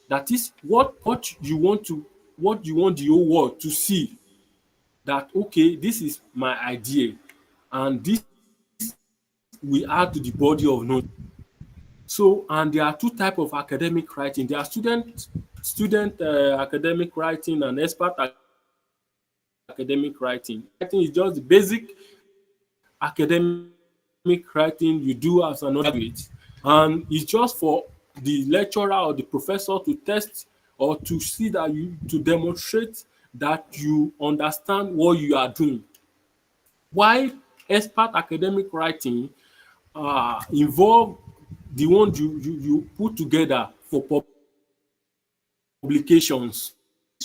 That is what you want the whole world to see, that okay, this is my idea and this will add to the body of knowledge. So, and there are two types of academic writing. There are student academic writing and expert academic writing. Writing is just the basic academic writing you do as an undergraduate, and it's just for the lecturer or the professor to test or to see that you to demonstrate that you understand what you are doing. While expert academic writing involve the one you put together for publications.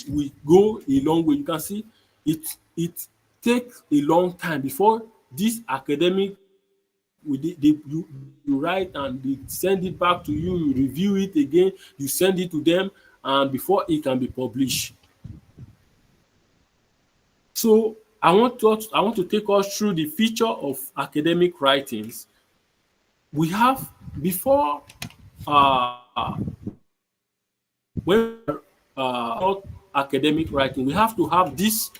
We go a long way. You can see it takes a long time before this academic you write and they send it back to you, you review it again, you send it to them, and before it can be published. So I want to take us through the feature of academic writings. We have before when not academic writing, we have to have this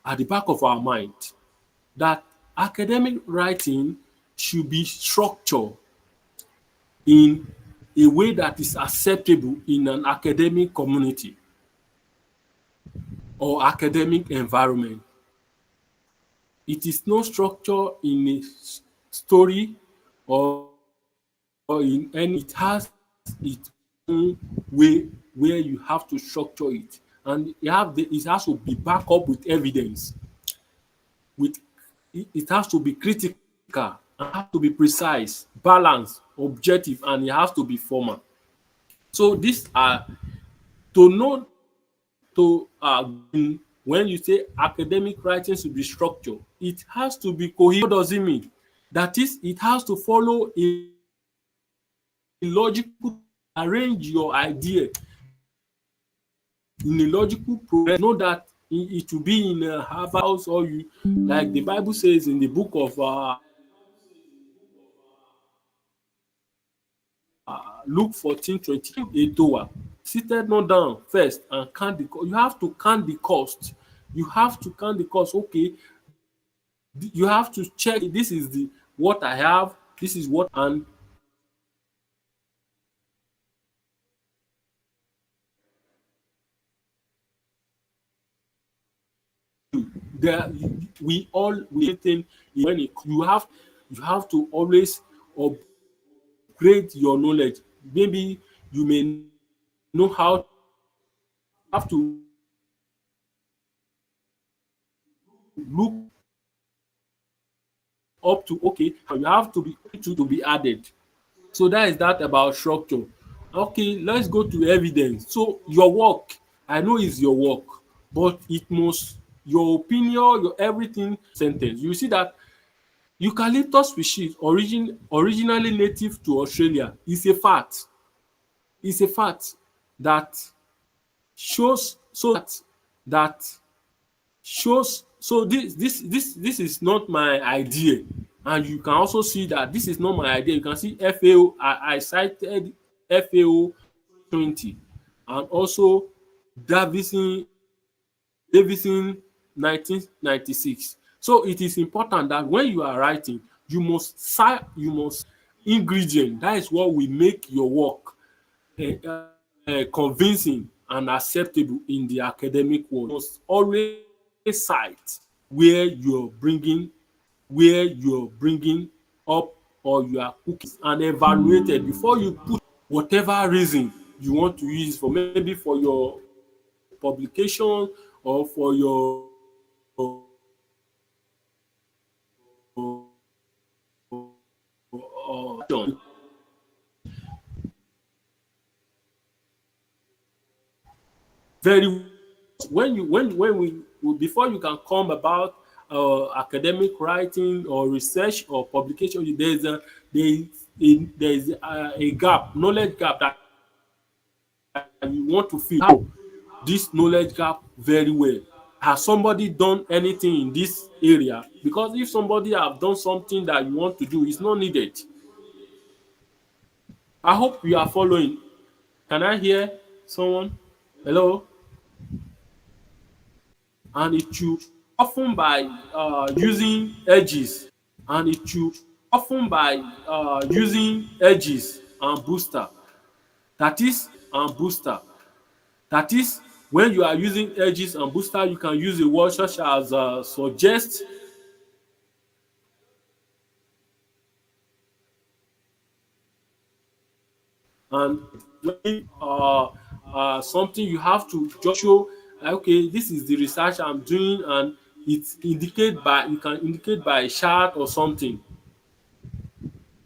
at the back of our mind, that academic writing should be structured in a way that is acceptable in an academic community or academic environment. It is not structured in a story or in any, it has its own way where you have to structure it, and it has to be backed up with evidence, with it has to be critical, it has to be precise, balanced, objective, and it has to be formal. So these are to know to when you say academic writing should be structured, it has to be coherent. What does it mean? That is, it has to follow a logical, arrange your idea in a logical progress. Know that it will be in a house, or you, like the Bible says in the book of Luke 14:20, a tower seated not down first and count the cost. You have to count the cost. You have to count the cost. Okay, you have to check, this is the what I have, this is what, and there we think when you have to always upgrade your knowledge. Maybe you may know how, have to look up to, okay, you have to be added. So that is that about structure. Okay, let's go to evidence. So your work, I know is your work, but it must, your opinion, your everything sentence. You see that eucalyptus species originally native to Australia is a fact. Is a fact that shows, so that shows, so this is not my idea, and you can also see that this is not my idea. You can see FAO, I cited FAO 20, and also Davison Davison 1996. So it is important that when you are writing, you must ingredient, that is what will make your work convincing and acceptable in the academic world. You must always cite where you're bringing up, or you are cooking, and evaluated before you put whatever reason you want to use for, maybe for your publication or for your very, when we before you can come about academic writing or research or publication, there is a gap, knowledge gap, that you want to fill out this knowledge gap very well. Has somebody done anything in this area? Because if somebody have done something that you want to do, it's not needed. I hope you are following. Can I hear someone? Hello? And it should often by using edges, and it should often by using edges and booster. That is and booster. That is, when you are using edges and booster, you can use a word such as suggest, and when something you have to just show okay, this is the research I'm doing, and it's indicate by, you can indicate by a chart or something.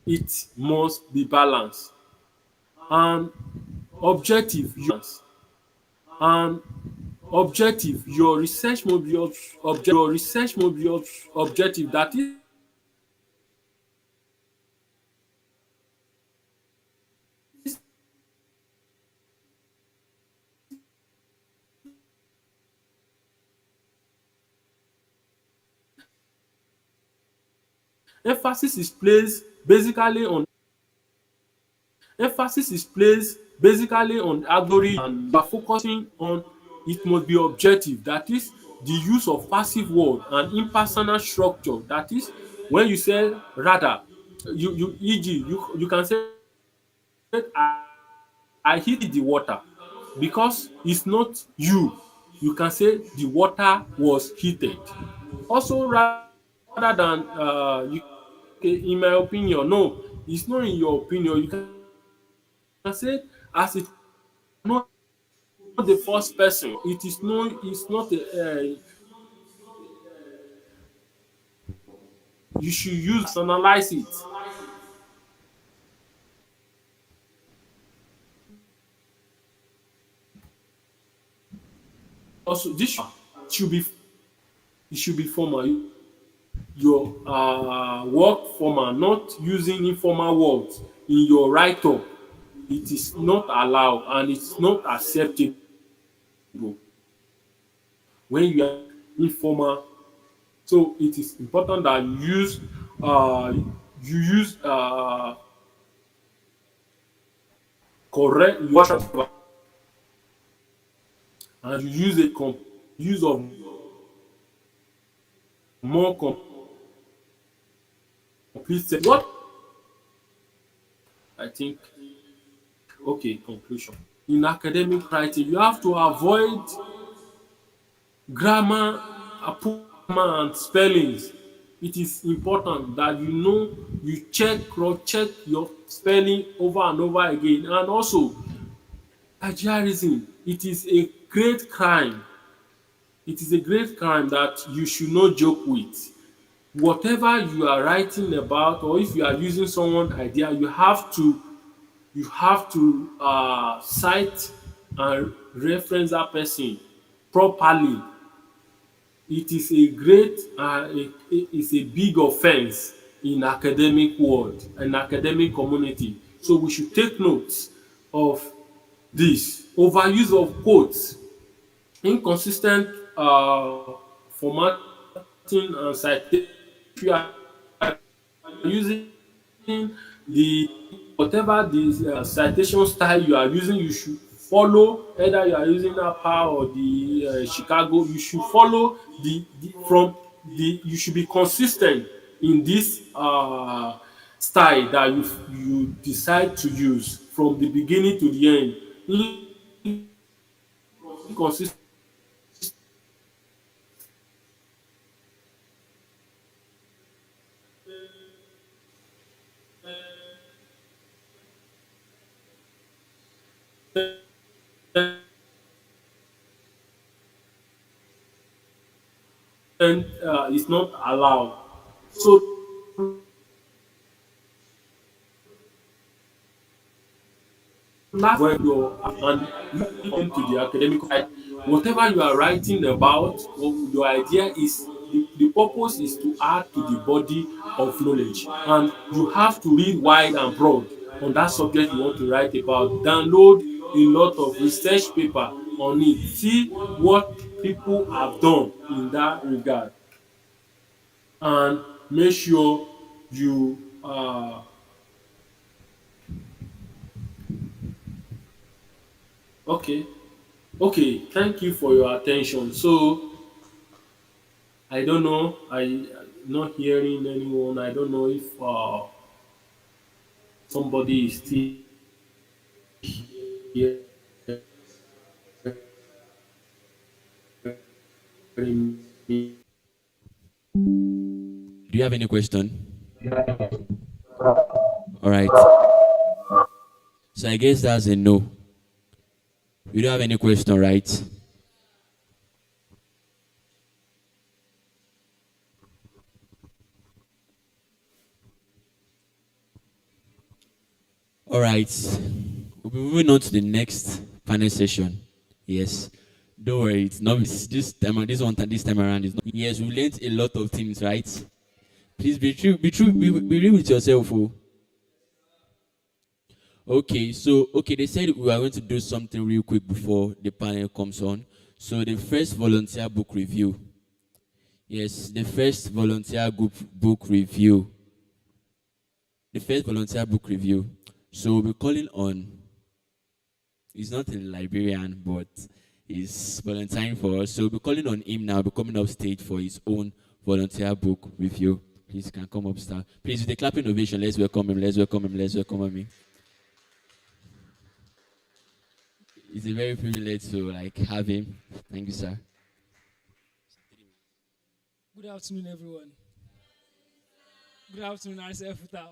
It must be balanced and objective. And objective, your research must be objective. That is, emphasis is placed basically on emphasis is placed basically on algorithm, and you are focusing on it must be objective. That is, the use of passive word and impersonal structure. That is, when you say rather, you eg you can say I hit the water, because it's not you. You can say the water was heated. Also, rather than you, okay, in my opinion, no, it's not in your opinion. You can say as it not the first person. It is no, it's not a you should use analyze it. Also, this should be, it should be formal. Your work formal, not using informal words in your write up. It is not allowed and it's not acceptable when you are informal. So it is important that you use correct whatever, and you use use of more complete what I think. Okay, conclusion. In academic writing, you have to avoid grammar, and spellings. It is important that you know, you check, cross check your spelling over and over again. And also plagiarism, it is a great crime. It is a great crime that you should not joke with. Whatever you are writing about, or if you are using someone idea, you have to cite and reference that person properly. It is a great it's a big offence in academic world and academic community. So we should take note of this. Overuse of quotes, inconsis ten t formatting and citation. If you are using the whatever the citation style you are using, you should follow, either you are using NAPA or the Chicago, you should follow the from the you should be consis ten t in this style that you decide to use from the beginning to the end. Inconsis ten t is not allowed. So last when you're and moving to the academic side, whatever you are writing about, or your idea is, the purpose is to add to the body of knowledge, and you have to read wide and broad on that subject you want to write about. Download a lot of research paper on it, see what people have done in that regard, and make sure you Okay. Okay, thank you for your attention. So I don't know. I not hearing anyone. I don't know if somebody is still hearing me. Do you have any question? All right. So I guess that's a no. You don't have any question, right? All right. We'll be moving on to the next panel session. Yes. Don't worry, it's not this time. This time around is not. Yes, we learned a lot of things, right? Please be real with yourself. Oh. Okay, so okay, they said we are going to do something real quick before the panel comes on. So the first volunteer book review. Yes, the first volunteer group book review. The first volunteer book review. So we'll be calling on. He's not a librarian, but he's volunteering for us. So we'll be calling on him now. We'll be coming up stage for his own volunteer book review. Please can come up, star. Please with a clapping ovation. Let's welcome him. Let's welcome him. Let's welcome him. It's a very privilege to like have him. Thank you, sir. Good afternoon, everyone. Good afternoon, Arsefuta.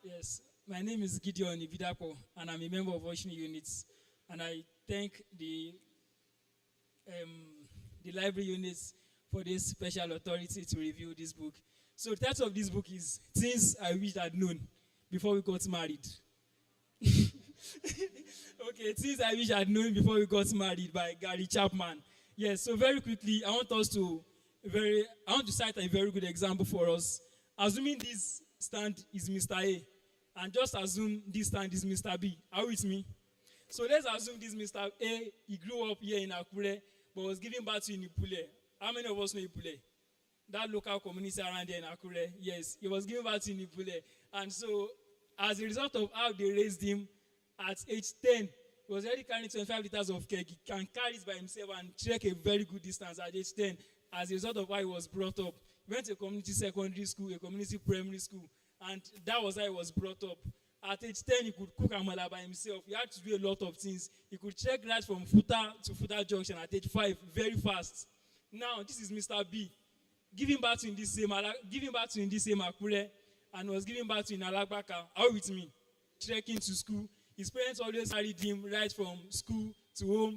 Yes, my name is Gideon Ibidapo, and I'm a member of Ocean Units. And I thank um, the library units for this special authority to review this book. So the title of this book is Things I Wish I'd Known Before We Got Married. Okay, Things I Wish I'd Known Before We Got Married by Gary Chapman. Yes, so very quickly, I want to cite a very good example for us. Assuming this stand is Mr. A, and just assume this stand is Mr. B. Are you with me? So let's assume this Mr. A, he grew up here in Akure, but was given birth to in Ipule. How many of us know Ipule? That local community around there in Akure. Yes, he was given birth to in Ipule. And so, as a result of how they raised him, at age 10, he was already carrying 25 liters of cake. He can carry it by himself and trek a very good distance at age 10 as a result of how he was brought up. He went to a community secondary school, a community primary school, and that was how he was brought up. At age 10, he could cook amala by himself. He had to do a lot of things. He could check right from Futa to Futa Junction at age 5 very fast. Now, this is Mr. B, giving birth to in this same Akure, and was giving birth to in Alagbaka. Are you with me? Trekking to school. His parents always carried him right from school to home